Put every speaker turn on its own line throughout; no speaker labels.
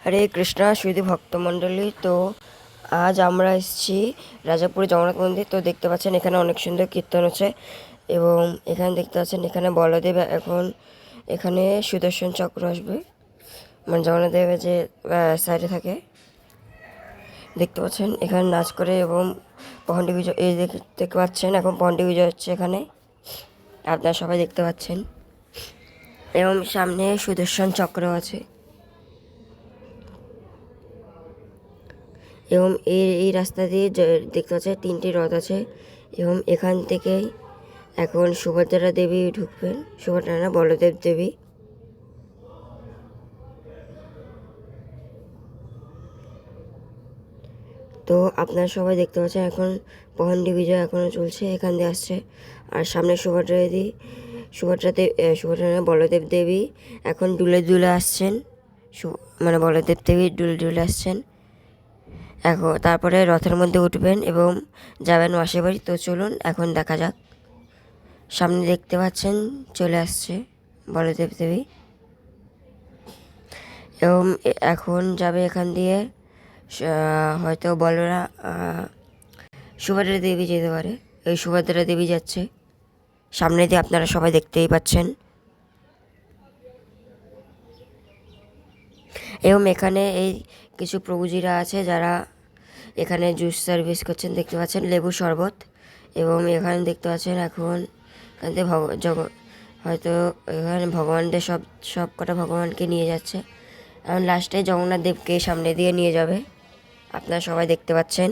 হরে কৃষ্ণা সুধী ভক্তমণ্ডলী। তো আজ আমরা এসেছি রাজাপুরে জগন্নাথ মন্দির। তো দেখতে পাচ্ছেন এখানে অনেক সুন্দর কীর্তন হচ্ছে এবং এখানে দেখতে পাচ্ছেন এখানে বলদেব এখন এখানে সুদর্শন চক্র আসবে, মানে জগন্নাথ দেবের যে সাইডে থাকে দেখতে পাচ্ছেন এখানে নাচ করে এবং পহণ্ডি বিজয় এই দেখতে পাচ্ছেন এখন পহণ্ডি বিজয় হচ্ছে এখানে, আপনারা সবাই দেখতে পাচ্ছেন এবং সামনে সুদর্শন চক্র আছে এবং এই রাস্তা দিয়ে দেখতে পাচ্ছে 3টি রথ আছে এবং এখান থেকেই এখন সুভদ্রা দেবী ঢুকবেন, সুভদ্রা না বলদেব দেবী। তো আপনারা সবাই দেখতে পাচ্ছেন এখন পহণ্ডি বিজয় এখনও চলছে, এখান দিয়ে আসছে। আর সামনে সুভদ্রা না বলদেব দেবী এখন দুলে দুলে আসছেন, মানে বলদেব দেবী দুলে দুলে আসছেন। এখন তারপরে রথের মধ্যে উঠবেন এবং যাবেন মাসির বাড়ি। তো চলুন এখন দেখা যাক। সামনে দেখতে পাচ্ছেন চলে আসছে বলদেব দেবী এবং এখন যাবে এখান দিয়ে হয়তো বলরা সুভদ্রা দেবী যেতে পারে। এই সুভদ্রা দেবী যাচ্ছে সামনে দিয়ে, আপনারা সবাই দেখতেই পাচ্ছেন। এবং এখানে এই কিছু প্রভুজিরা আছে যারা এখানে জুস সার্ভিস করছেন, দেখতে পাচ্ছেন লেবু শরবত। এবং এখানে দেখতে পাচ্ছেন এখন এখান থেকে হয়তো এখানে ভগবানদের সব কটা ভগবানকে নিয়ে যাচ্ছে। এখন লাস্টে জগন্নাথ দেবকে সামনে দিয়ে নিয়ে যাবে, আপনারা সবাই দেখতে পাচ্ছেন।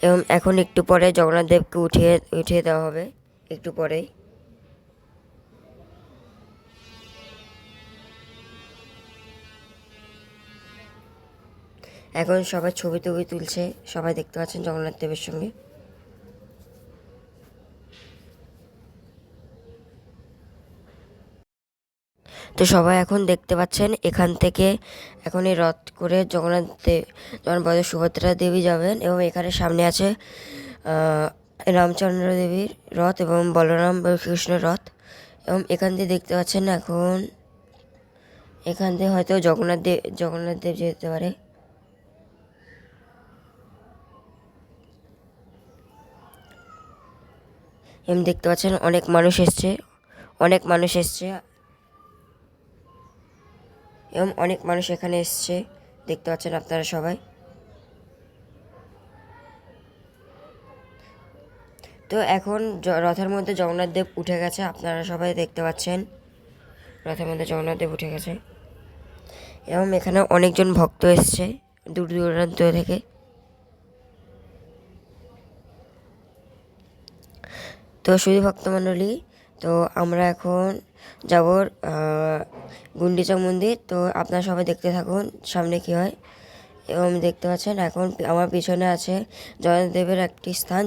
এবং এখন একটু পরে জগন্নাথ দেবকে উঠিয়ে দেওয়া হবে একটু পরেই। এখন সবাই ছবি টবি তুলছে, সবাই দেখতে পাচ্ছেন জগন্নাথ দেবের সঙ্গে। তো সবাই এখন দেখতে পাচ্ছেন এখান থেকে এখন এই রথ করে যখন বলদেব সুভদ্রা দেবী যাবেন এবং এখানে সামনে আছে রামচন্দ্র দেবীর রথ এবং বলরাম কৃষ্ণের রথ। এবং এখান দিয়ে দেখতে পাচ্ছেন এখন এখান দিয়ে হয়তো জগন্নাথ দেব যেতে পারে। এবং দেখতে পাচ্ছেন অনেক মানুষ এসছে এবং অনেক মানুষ এখানে এসছে, দেখতে পাচ্ছেন আপনারা সবাই। তো এখন রথের মধ্যে জগন্নাথ দেব উঠে গেছে, আপনারা সবাই দেখতে পাচ্ছেন রথের মধ্যে জগন্নাথ দেব উঠে গেছে এবং এখানে অনেকজন ভক্ত এসছে দূর দূরান্ত থেকে। তো শুধু ভক্তমণ্ডলী, তো আমরা এখন যাব গুন্ডিচা মন্দির। তো আপনারা সবাই দেখতে থাকুন সামনে কী হয়। এবং দেখতে পাচ্ছেন এখন আমার পিছনে আছে জগন্নাথ দেবের একটি স্থান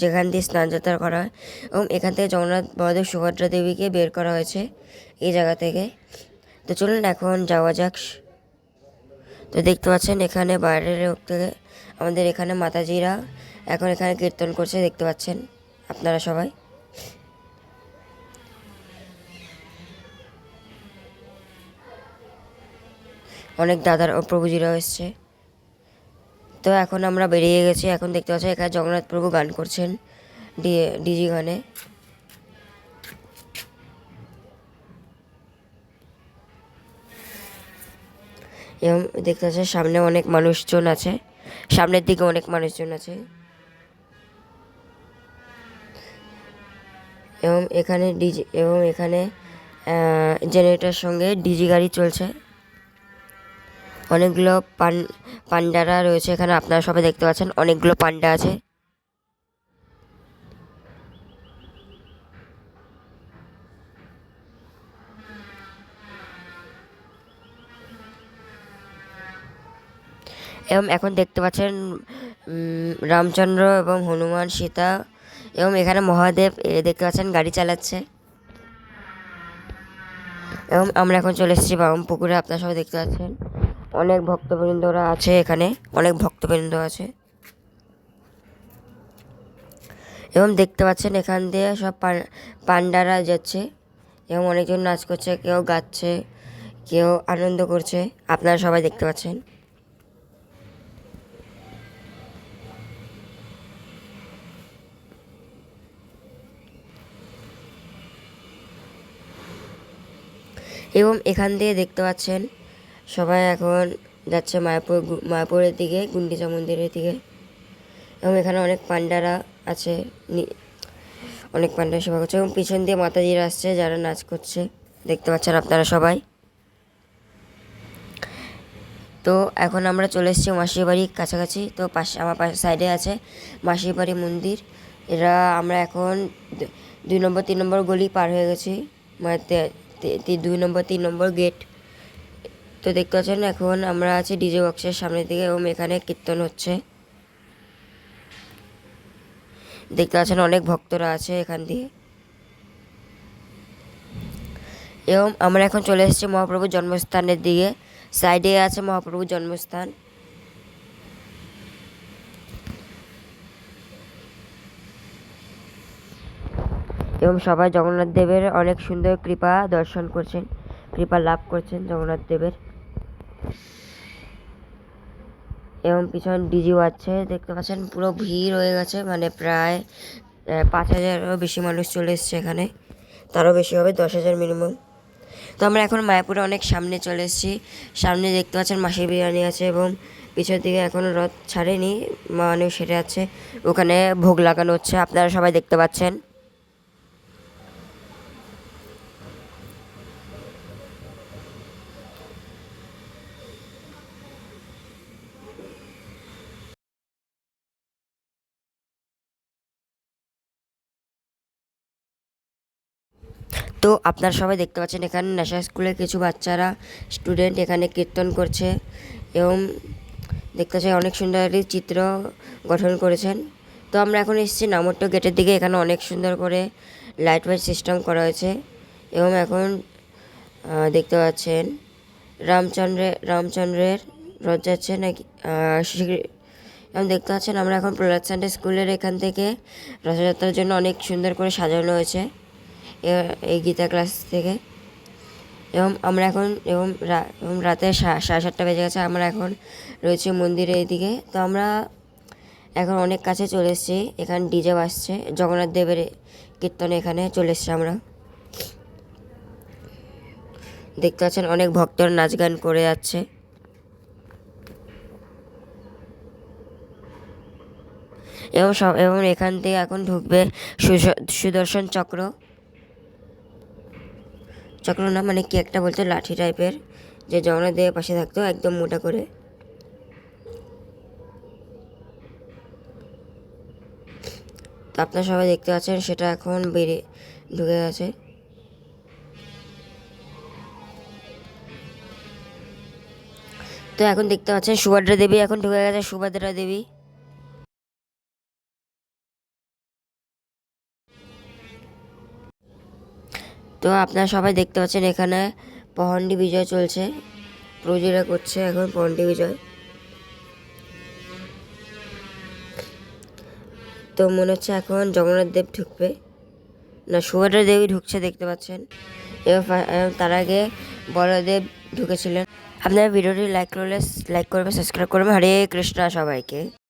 যেখান দিয়ে স্নানযাত্রা করা হয় এবং এখান থেকে জগন্নাথ বলদেব সুভদ্রা দেবীকে বের করা হয়েছে এই জায়গা থেকে। তো চলুন এখন যাওয়া যাক। তো দেখতে পাচ্ছেন এখানে বাইরের থেকে আমাদের এখানে মাতাজিরা এখন এখানে কীর্তন করছে, দেখতে পাচ্ছেন আপনারা সবাই। অনেক দাদার ও প্রভুজিরাও এসছে। তো এখন আমরা বেরিয়ে গেছি, এখন দেখতে পাচ্ছি এখানে জগন্নাথ প্রভু গান করছেন ডিজি গানে। এবং দেখতে পাচ্ছি সামনে অনেক মানুষজন আছে, সামনের দিকে অনেক মানুষজন আছে। এবং এখানে জেনারেটর সঙ্গে ডিজি গাড়ি চলছে। অনেকগুলো পান্ডারা রয়েছে এখানে, আপনারা সবাই দেখতে পাচ্ছেন অনেকগুলো পান্ডা আছে। এবং এখন দেখতে পাচ্ছেন রামচন্দ্র এবং হনুমান সীতা এবং এখানে মহাদেব দেখতে পাচ্ছেন গাড়ি চালাচ্ছে। এবং আমরা এখন চলে এসেছি পুকুরে, আপনারা সবাই দেখতে পাচ্ছেন অনেক ভক্তবৃন্দরা আছে এখানে, অনেক ভক্তবৃন্দ আছে। এবং দেখতে পাচ্ছেন এখান দিয়ে সব পান্ডারা যাচ্ছে এবং অনেকজন নাচ করছে, কেউ গাচ্ছে, কেউ আনন্দ করছে, আপনারা সবাই দেখতে পাচ্ছেন। এবং এখান দিয়ে দেখতে পাচ্ছেন সবাই এখন যাচ্ছে মায়াপুরের দিকে, গুন্ডিচা মন্দিরের দিকে। এবং এখানে অনেক পান্ডারা আছে, অনেক পান্ডা সেবা করছে এবং পিছন দিয়ে মাতাজিরা আসছে যারা নাচ করছে, দেখতে পাচ্ছেন আপনারা সবাই। তো এখন আমরা চলে এসেছি মাসির বাড়ির কাছাকাছি। তো আমার পাশে সাইডে আছে মাসির বাড়ি মন্দির। আমরা এখন 2 নম্বর 3 নম্বর গলি পার হয়ে গেছি, মানে 2 নম্বর 3 নম্বর গেট। তো দেখতে পাচ্ছেন এখন আমরা আছি ডিজে বক্সের সামনের দিকে এবং এখানে কীর্তন হচ্ছে, দেখতে পাচ্ছেন অনেক ভক্তরা আছে এখান দিয়ে। এবং আমরা এখন চলে এসেছি মহাপ্রভুর জন্মস্থানের দিকে, সাইডে আছে মহাপ্রভুর জন্মস্থান। এবং সবাই জগন্নাথ দেবের অনেক সুন্দর কৃপা দর্শন করছেন, কৃপা লাভ করছেন জগন্নাথ দেবের। এবং পিছন ডিজি বাজছে, দেখতে পাচ্ছেন পুরো ভিড় হয়ে গেছে, মানে প্রায় 5,000-এরও বেশি মানুষ চলে এসছে এখানে, তারও বেশি হবে, 10,000 মিনিমাম। তো আমরা এখন মায়াপুরে অনেক সামনে চলে এসেছি। সামনে দেখতে পাচ্ছেন মাসির বিরিয়ানি আছে এবং পিছনের দিকে এখনও রথ ছাড়েনি, মানে সেরে আছে, ওখানে ভোগ লাগানো হচ্ছে, আপনারা সবাই দেখতে পাচ্ছেন। তো আপনারা সবাই দেখতে পাচ্ছেন এখানে ন্যাশনাল স্কুলের কিছু বাচ্চারা, স্টুডেন্ট এখানে কীর্তন করছে এবং দেখতে পাচ্ছেন অনেক সুন্দর চিত্র গঠন করেছেন। তো আমরা এখন এসেছি নামট্ট গেটের দিকে, এখানে অনেক সুন্দর করে লাইট ফাইট সিস্টেম করা হয়েছে। এবং এখন দেখতে পাচ্ছেন রামচন্দ্রের রথ যাচ্ছে নাকি, এবং দেখতে পাচ্ছেন আমরা এখন প্রহ্লাদ সান্ডে স্কুলের এখান থেকে রথযাত্রার জন্য অনেক সুন্দর করে সাজানো হয়েছে এই গীতা ক্লাস থেকে। এবং আমরা এখন রাতে 7:30 বেজে গেছে, আমরা এখন রয়েছে মন্দিরের এইদিকে। তো আমরা এখন অনেক কাছে চলে এসেছি, এখানে ডিজে বাজছে, জগন্নাথ দেবের কীর্তনে এখানে চলে এসেছি আমরা। দেখতে পাচ্ছেন অনেক ভক্তরা নাচ গান করে যাচ্ছে। এবং এখান থেকে এখন ঢুকবে সুদর্শন চক্র না, মানে কি একটা বলছে, লাঠি টাইপের, যে জগন্নাথ দেবের পাশে থাকতো একদম মোটা করে। তো আপনারা সবাই দেখতে পাচ্ছেন সেটা এখন ঢুকে গেছে। তো এখন দেখতে পাচ্ছেন সুভদ্রা দেবী এখন ঢুকে গেছে, সুভদ্রা দেবী। তো আপনারা সবাই দেখতে পাচ্ছেন এখানে পহণ্ডি বিজয় চলছে, প্রজেরা করছে এখন পহণ্ডি বিজয়। তো মনে হচ্ছে এখন জগন্নাথ দেব ঢুকবে, না সুভদ্রা দেবী ঢুকছে দেখতে পাচ্ছেন। এবং তার আগে বলদেব ঢুকেছিলেন। আপনারা ভিডিওটি লাইক করবে, সাবস্ক্রাইব করবেন। হরে কৃষ্ণ সবাইকে।